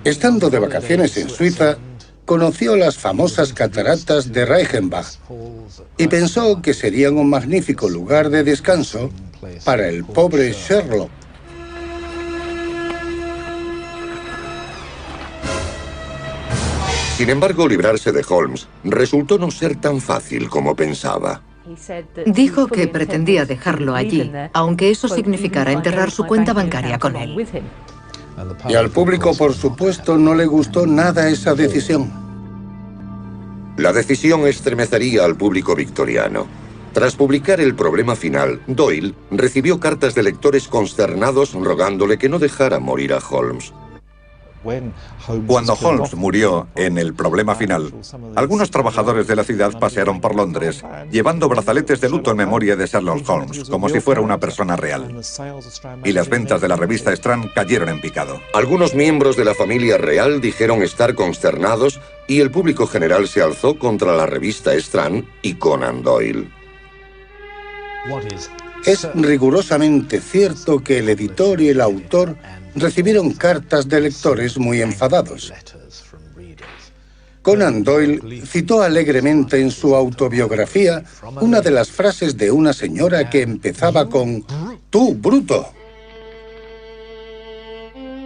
Estando de vacaciones en Suiza, conoció las famosas cataratas de Reichenbach y pensó que serían un magnífico lugar de descanso para el pobre Sherlock. Sin embargo, librarse de Holmes resultó no ser tan fácil como pensaba. Dijo que pretendía dejarlo allí, aunque eso significara enterrar su cuenta bancaria con él. Y al público, por supuesto, no le gustó nada esa decisión. La decisión estremecería al público victoriano. Tras publicar El problema final, Doyle recibió cartas de lectores consternados rogándole que no dejara morir a Holmes. Cuando Holmes murió en El problema final, algunos trabajadores de la ciudad pasearon por Londres llevando brazaletes de luto en memoria de Sherlock Holmes, como si fuera una persona real. Y las ventas de la revista Strand cayeron en picado. Algunos miembros de la familia real dijeron estar consternados y el público general se alzó contra la revista Strand y Conan Doyle. Es rigurosamente cierto que el editor y el autor recibieron cartas de lectores muy enfadados. Conan Doyle citó alegremente en su autobiografía una de las frases de una señora que empezaba con «¡Tú, bruto!».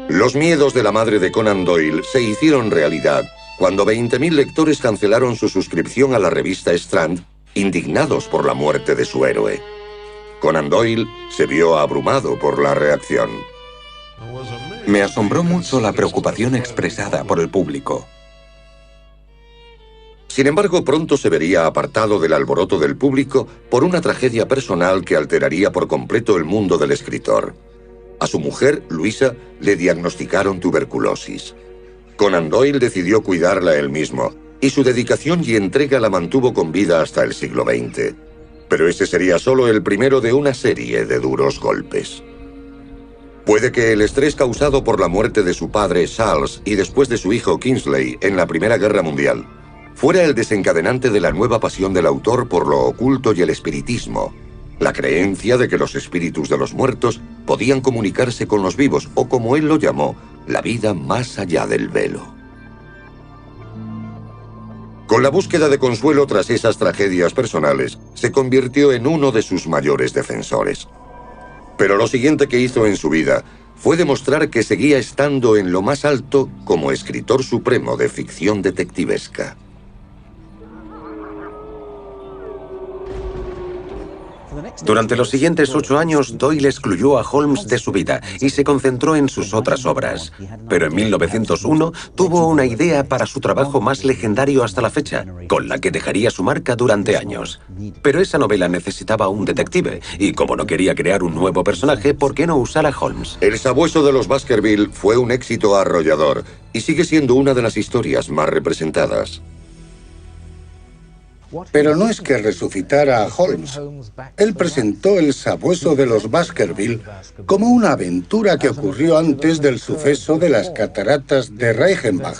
Los miedos de la madre de Conan Doyle se hicieron realidad cuando 20.000 lectores cancelaron su suscripción a la revista Strand, indignados por la muerte de su héroe. Conan Doyle se vio abrumado por la reacción. Me asombró mucho la preocupación expresada por el público. Sin embargo, pronto se vería apartado del alboroto del público por una tragedia personal que alteraría por completo el mundo del escritor. A su mujer, Luisa, le diagnosticaron tuberculosis. Conan Doyle decidió cuidarla él mismo, y su dedicación y entrega la mantuvo con vida hasta el siglo XX. Pero ese sería solo el primero de una serie de duros golpes. Puede que el estrés causado por la muerte de su padre, Charles, y después de su hijo, Kingsley, en la Primera Guerra Mundial, fuera el desencadenante de la nueva pasión del autor por lo oculto y el espiritismo, la creencia de que los espíritus de los muertos podían comunicarse con los vivos, o como él lo llamó, la vida más allá del velo. Con la búsqueda de consuelo tras esas tragedias personales, se convirtió en uno de sus mayores defensores. Pero lo siguiente que hizo en su vida fue demostrar que seguía estando en lo más alto como escritor supremo de ficción detectivesca. Durante los siguientes 8 años, Doyle excluyó a Holmes de su vida y se concentró en sus otras obras. Pero en 1901 tuvo una idea para su trabajo más legendario hasta la fecha, con la que dejaría su marca durante años. Pero esa novela necesitaba un detective, y como no quería crear un nuevo personaje, ¿por qué no usar a Holmes? El sabueso de los Baskerville fue un éxito arrollador, y sigue siendo una de las historias más representadas. Pero no es que resucitara a Holmes. Él presentó El sabueso de los Baskerville como una aventura que ocurrió antes del suceso de las cataratas de Reichenbach.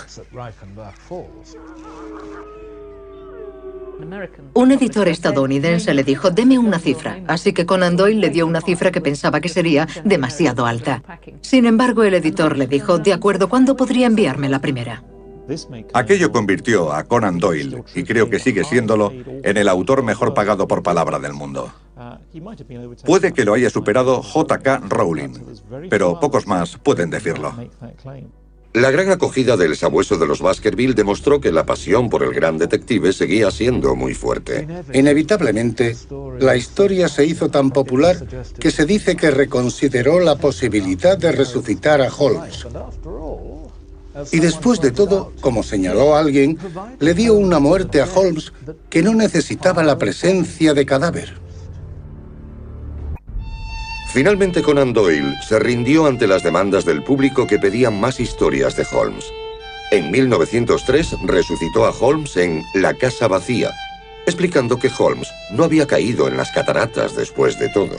Un editor estadounidense le dijo, deme una cifra, así que Conan Doyle le dio una cifra que pensaba que sería demasiado alta. Sin embargo, el editor le dijo, de acuerdo, ¿cuándo podría enviarme la primera? Aquello convirtió a Conan Doyle, y creo que sigue siéndolo, en el autor mejor pagado por palabra del mundo. Puede que lo haya superado J.K. Rowling, pero pocos más pueden decirlo. La gran acogida del sabueso de los Baskerville demostró que la pasión por el gran detective seguía siendo muy fuerte. Inevitablemente, la historia se hizo tan popular que se dice que reconsideró la posibilidad de resucitar a Holmes. Y después de todo, como señaló alguien, le dio una muerte a Holmes que no necesitaba la presencia de cadáver. Finalmente Conan Doyle se rindió ante las demandas del público que pedían más historias de Holmes. En 1903 resucitó a Holmes en La casa vacía, explicando que Holmes no había caído en las cataratas después de todo.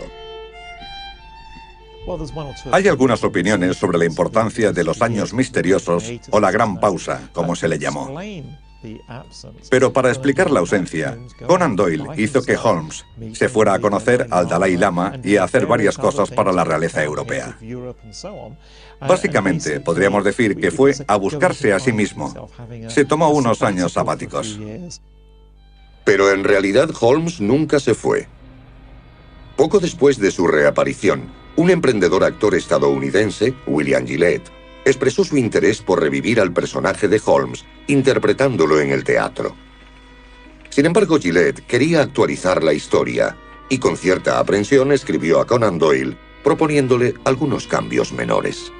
Hay algunas opiniones sobre la importancia de los años misteriosos o la gran pausa, como se le llamó. Pero para explicar la ausencia, Conan Doyle hizo que Holmes se fuera a conocer al Dalai Lama y a hacer varias cosas para la realeza europea. Básicamente, podríamos decir que fue a buscarse a sí mismo. Se tomó unos años sabáticos. Pero en realidad Holmes nunca se fue. Poco después de su reaparición, un emprendedor actor estadounidense, William Gillette, expresó su interés por revivir al personaje de Holmes, interpretándolo en el teatro. Sin embargo, Gillette quería actualizar la historia y con cierta aprensión escribió a Conan Doyle, proponiéndole algunos cambios menores.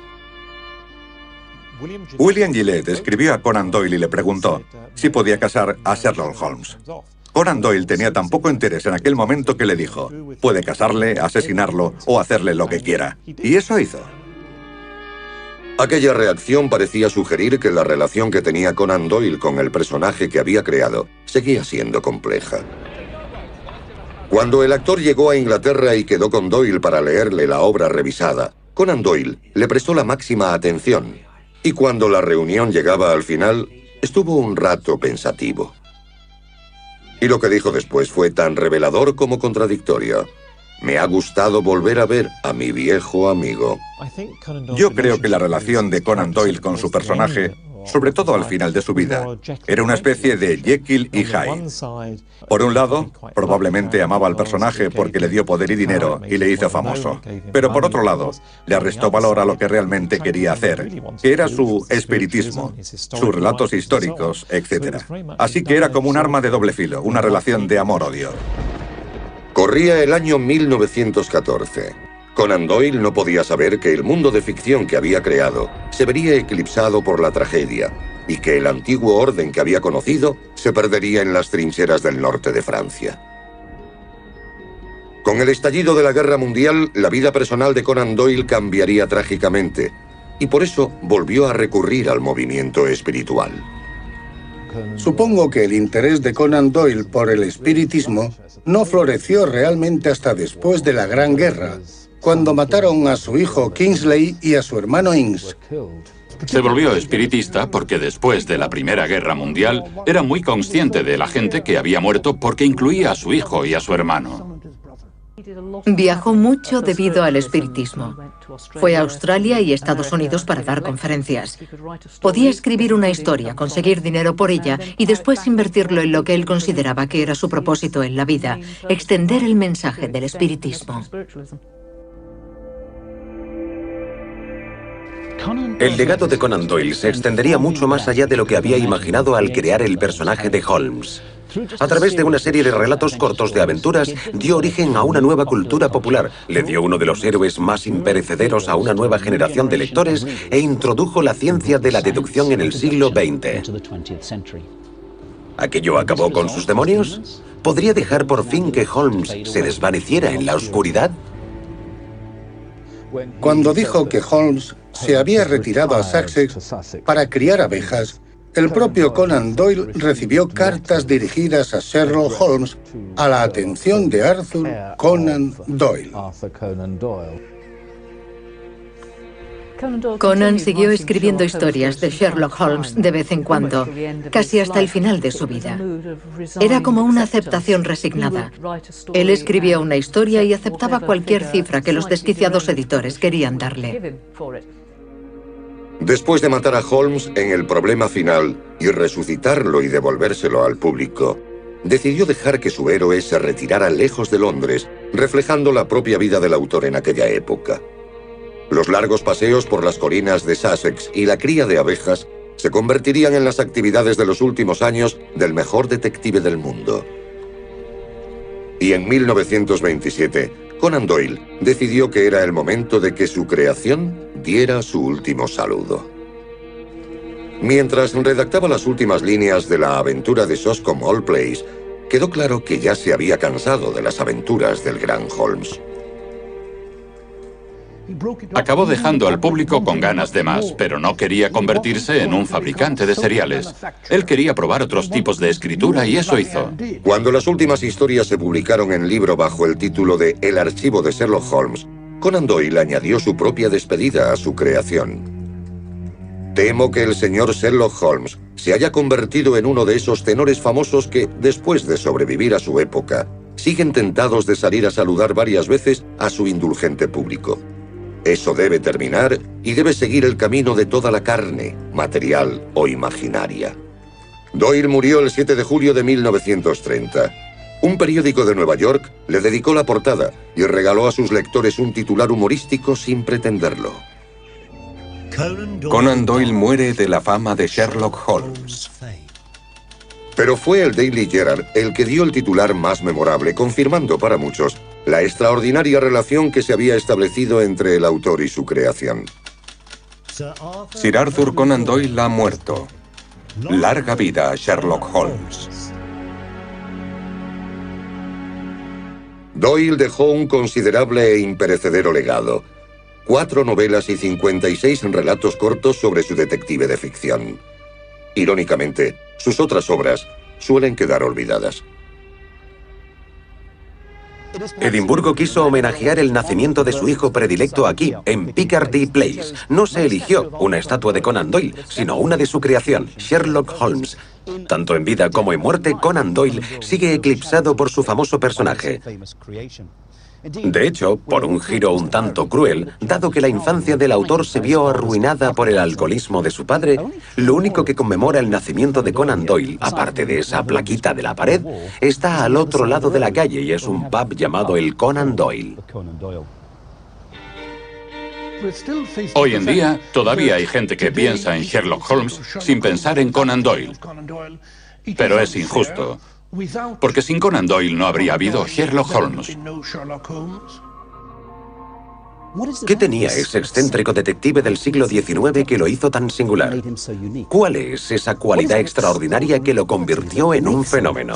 William Gillette escribió a Conan Doyle y le preguntó si podía casar a Sherlock Holmes. Conan Doyle tenía tan poco interés en aquel momento que le dijo, puede casarle, asesinarlo o hacerle lo que quiera. Y eso hizo. Aquella reacción parecía sugerir que la relación que tenía Conan Doyle con el personaje que había creado seguía siendo compleja. Cuando el actor llegó a Inglaterra y quedó con Doyle para leerle la obra revisada, Conan Doyle le prestó la máxima atención, y cuando la reunión llegaba al final, estuvo un rato pensativo. Y lo que dijo después fue tan revelador como contradictorio. Me ha gustado volver a ver a mi viejo amigo. Yo creo que la relación de Conan Doyle con su personaje, sobre todo al final de su vida, era una especie de Jekyll y Hyde. Por un lado, probablemente amaba al personaje porque le dio poder y dinero y le hizo famoso. Pero por otro lado, le restó valor a lo que realmente quería hacer, que era su espiritismo, sus relatos históricos, etc. Así que era como un arma de doble filo, una relación de amor-odio. Corría el año 1914. Conan Doyle no podía saber que el mundo de ficción que había creado se vería eclipsado por la tragedia y que el antiguo orden que había conocido se perdería en las trincheras del norte de Francia. Con el estallido de la Guerra Mundial, la vida personal de Conan Doyle cambiaría trágicamente y por eso volvió a recurrir al movimiento espiritual. Supongo que el interés de Conan Doyle por el espiritismo no floreció realmente hasta después de la Gran Guerra, cuando mataron a su hijo Kingsley y a su hermano Ince. Se volvió espiritista porque después de la Primera Guerra Mundial era muy consciente de la gente que había muerto porque incluía a su hijo y a su hermano. Viajó mucho debido al espiritismo. Fue a Australia y Estados Unidos para dar conferencias. Podía escribir una historia, conseguir dinero por ella y después invertirlo en lo que él consideraba que era su propósito en la vida, extender el mensaje del espiritismo. El legado de Conan Doyle se extendería mucho más allá de lo que había imaginado al crear el personaje de Holmes. A través de una serie de relatos cortos de aventuras, dio origen a una nueva cultura popular, le dio uno de los héroes más imperecederos a una nueva generación de lectores e introdujo la ciencia de la deducción en el siglo XX. ¿Aquello acabó con sus demonios? ¿Podría dejar por fin que Holmes se desvaneciera en la oscuridad? Cuando dijo que Holmes se había retirado a Sussex para criar abejas, el propio Conan Doyle recibió cartas dirigidas a Sherlock Holmes a la atención de Arthur Conan Doyle. Conan siguió escribiendo historias de Sherlock Holmes de vez en cuando, casi hasta el final de su vida. Era como una aceptación resignada. Él escribía una historia y aceptaba cualquier cifra que los desquiciados editores querían darle. Después de matar a Holmes en el problema final y resucitarlo y devolvérselo al público, decidió dejar que su héroe se retirara lejos de Londres, reflejando la propia vida del autor en aquella época. Los largos paseos por las colinas de Sussex y la cría de abejas se convertirían en las actividades de los últimos años del mejor detective del mundo. Y en 1927, Conan Doyle decidió que era el momento de que su creación diera su último saludo. Mientras redactaba las últimas líneas de la aventura de Shoscombe Hall Place, quedó claro que ya se había cansado de las aventuras del gran Holmes. Acabó dejando al público con ganas de más, pero no quería convertirse en un fabricante de seriales. Él quería probar otros tipos de escritura y eso hizo. Cuando las últimas historias se publicaron en libro bajo el título de El archivo de Sherlock Holmes, Conan Doyle añadió su propia despedida a su creación. Temo que el señor Sherlock Holmes se haya convertido en uno de esos tenores famosos que, después de sobrevivir a su época, siguen tentados de salir a saludar varias veces a su indulgente público. Eso debe terminar y debe seguir el camino de toda la carne, material o imaginaria. Doyle murió el 7 de julio de 1930. Un periódico de Nueva York le dedicó la portada y regaló a sus lectores un titular humorístico sin pretenderlo. Conan Doyle muere de la fama de Sherlock Holmes. Pero fue el Daily Herald el que dio el titular más memorable, confirmando para muchos la extraordinaria relación que se había establecido entre el autor y su creación. Sir Arthur Conan Doyle ha muerto. Larga vida a Sherlock Holmes. Doyle dejó un considerable e imperecedero legado. 4 novelas y 56 relatos cortos sobre su detective de ficción. Irónicamente, sus otras obras suelen quedar olvidadas. Edimburgo quiso homenajear el nacimiento de su hijo predilecto aquí, en Piccadilly Place. No se eligió una estatua de Conan Doyle, sino una de su creación, Sherlock Holmes. Tanto en vida como en muerte, Conan Doyle sigue eclipsado por su famoso personaje. De hecho, por un giro un tanto cruel, dado que la infancia del autor se vio arruinada por el alcoholismo de su padre, lo único que conmemora el nacimiento de Conan Doyle, aparte de esa plaquita de la pared, está al otro lado de la calle y es un pub llamado el Conan Doyle. Hoy en día, todavía hay gente que piensa en Sherlock Holmes sin pensar en Conan Doyle. Pero es injusto, porque sin Conan Doyle no habría habido Sherlock Holmes. ¿Qué tenía ese excéntrico detective del siglo XIX que lo hizo tan singular? ¿Cuál es esa cualidad extraordinaria que lo convirtió en un fenómeno?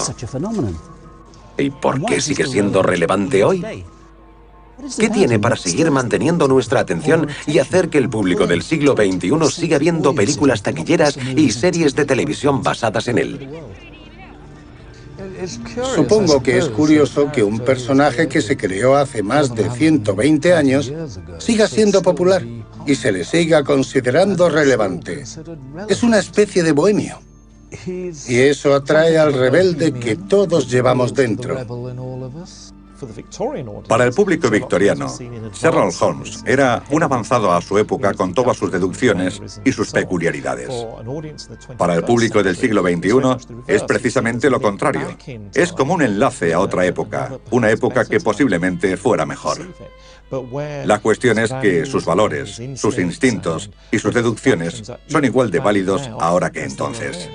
¿Y por qué sigue siendo relevante hoy? ¿Qué tiene para seguir manteniendo nuestra atención y hacer que el público del siglo XXI siga viendo películas taquilleras y series de televisión basadas en él? Supongo que es curioso que un personaje que se creó hace más de 120 años siga siendo popular y se le siga considerando relevante. Es una especie de bohemio. Y eso atrae al rebelde que todos llevamos dentro. Para el público victoriano, Sherlock Holmes era un avanzado a su época con todas sus deducciones y sus peculiaridades. Para el público del siglo XXI es precisamente lo contrario. Es como un enlace a otra época, una época que posiblemente fuera mejor. La cuestión es que sus valores, sus instintos y sus deducciones son igual de válidos ahora que entonces.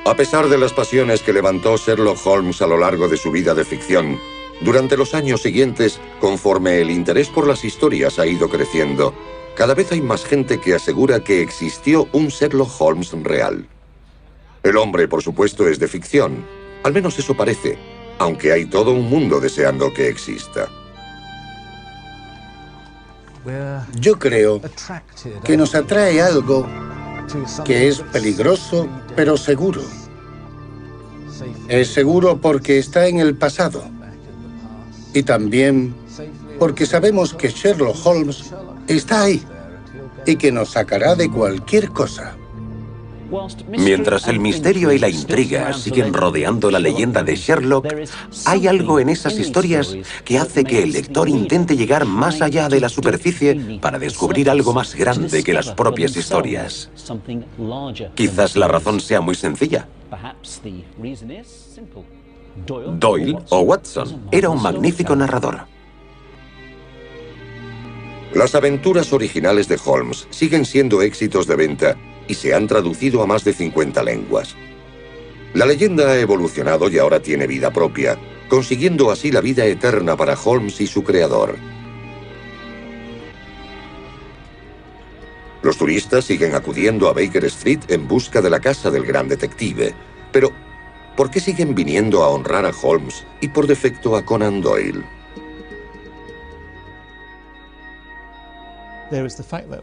A pesar de las pasiones que levantó Sherlock Holmes a lo largo de su vida de ficción, durante los años siguientes, conforme el interés por las historias ha ido creciendo, cada vez hay más gente que asegura que existió un Sherlock Holmes real. El hombre, por supuesto, es de ficción. Al menos eso parece, aunque hay todo un mundo deseando que exista. Yo creo que nos atrae algo que es peligroso, pero seguro. Es seguro porque está en el pasado. Y también porque sabemos que Sherlock Holmes está ahí y que nos sacará de cualquier cosa. Mientras el misterio y la intriga siguen rodeando la leyenda de Sherlock, hay algo en esas historias que hace que el lector intente llegar más allá de la superficie para descubrir algo más grande que las propias historias. Quizás la razón sea muy sencilla. Doyle o Watson era un magnífico narrador. Las aventuras originales de Holmes siguen siendo éxitos de venta y se han traducido a más de 50 lenguas. La leyenda ha evolucionado y ahora tiene vida propia, consiguiendo así la vida eterna para Holmes y su creador. Los turistas siguen acudiendo a Baker Street en busca de la casa del gran detective, pero ¿por qué siguen viniendo a honrar a Holmes y por defecto a Conan Doyle?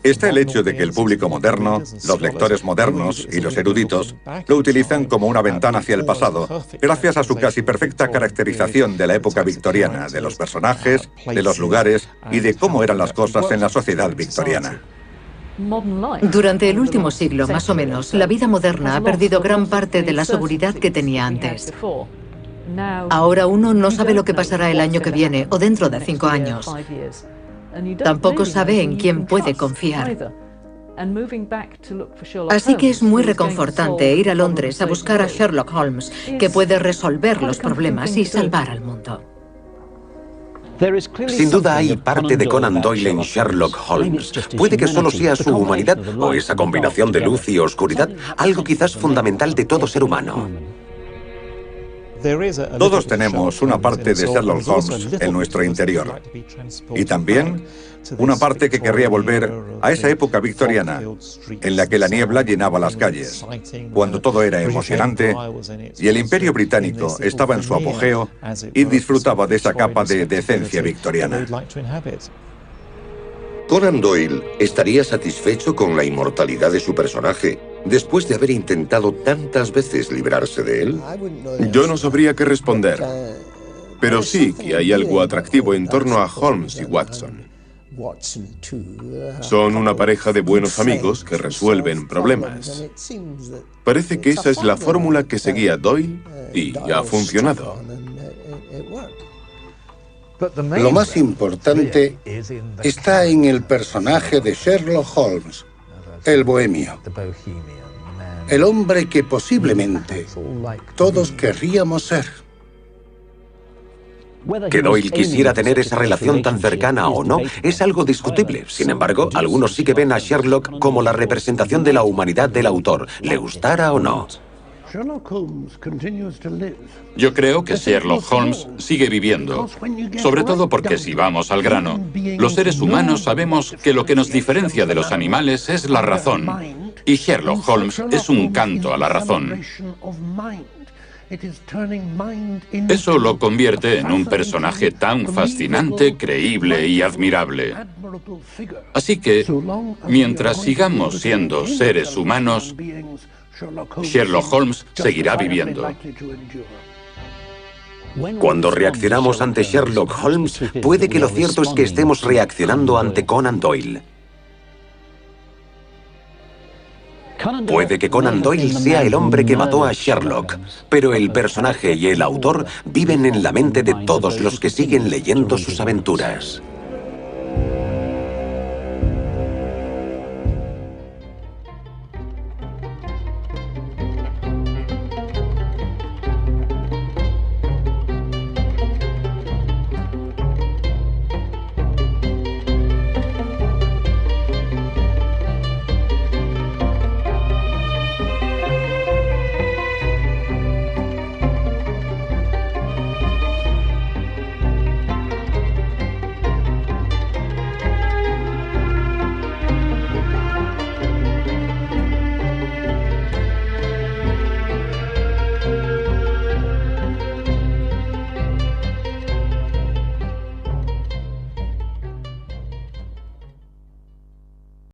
Está el hecho de que el público moderno, los lectores modernos y los eruditos lo utilizan como una ventana hacia el pasado, gracias a su casi perfecta caracterización de la época victoriana, de los personajes, de los lugares y de cómo eran las cosas en la sociedad victoriana. Durante el último siglo, más o menos, la vida moderna ha perdido gran parte de la seguridad que tenía antes. Ahora uno no sabe lo que pasará el año que viene o dentro de 5 años. Tampoco sabe en quién puede confiar. Así que es muy reconfortante ir a Londres a buscar a Sherlock Holmes, que puede resolver los problemas y salvar al mundo. Sin duda hay parte de Conan Doyle en Sherlock Holmes. Puede que solo sea su humanidad o esa combinación de luz y oscuridad, algo quizás fundamental de todo ser humano. Todos tenemos una parte de Sherlock Holmes en nuestro interior. Y también una parte que querría volver a esa época victoriana en la que la niebla llenaba las calles, cuando todo era emocionante y el Imperio Británico estaba en su apogeo y disfrutaba de esa capa de decencia victoriana. Conan Doyle estaría satisfecho con la inmortalidad de su personaje después de haber intentado tantas veces librarse de él. Yo no sabría qué responder, pero sí que hay algo atractivo en torno a Holmes y Watson. Son una pareja de buenos amigos que resuelven problemas. Parece que esa es la fórmula que seguía Doyle y ha funcionado. Lo más importante está en el personaje de Sherlock Holmes, el bohemio. El hombre que posiblemente todos querríamos ser. Que Doyle quisiera tener esa relación tan cercana o no es algo discutible. Sin embargo, algunos sí que ven a Sherlock como la representación de la humanidad del autor, le gustara o no. Yo creo que Sherlock Holmes sigue viviendo, sobre todo porque si vamos al grano, los seres humanos sabemos que lo que nos diferencia de los animales es la razón, y Sherlock Holmes es un canto a la razón. Eso lo convierte en un personaje tan fascinante, creíble y admirable. Así que, mientras sigamos siendo seres humanos, Sherlock Holmes seguirá viviendo. Cuando reaccionamos ante Sherlock Holmes, puede que lo cierto es que estemos reaccionando ante Conan Doyle. Puede que Conan Doyle sea el hombre que mató a Sherlock, pero el personaje y el autor viven en la mente de todos los que siguen leyendo sus aventuras.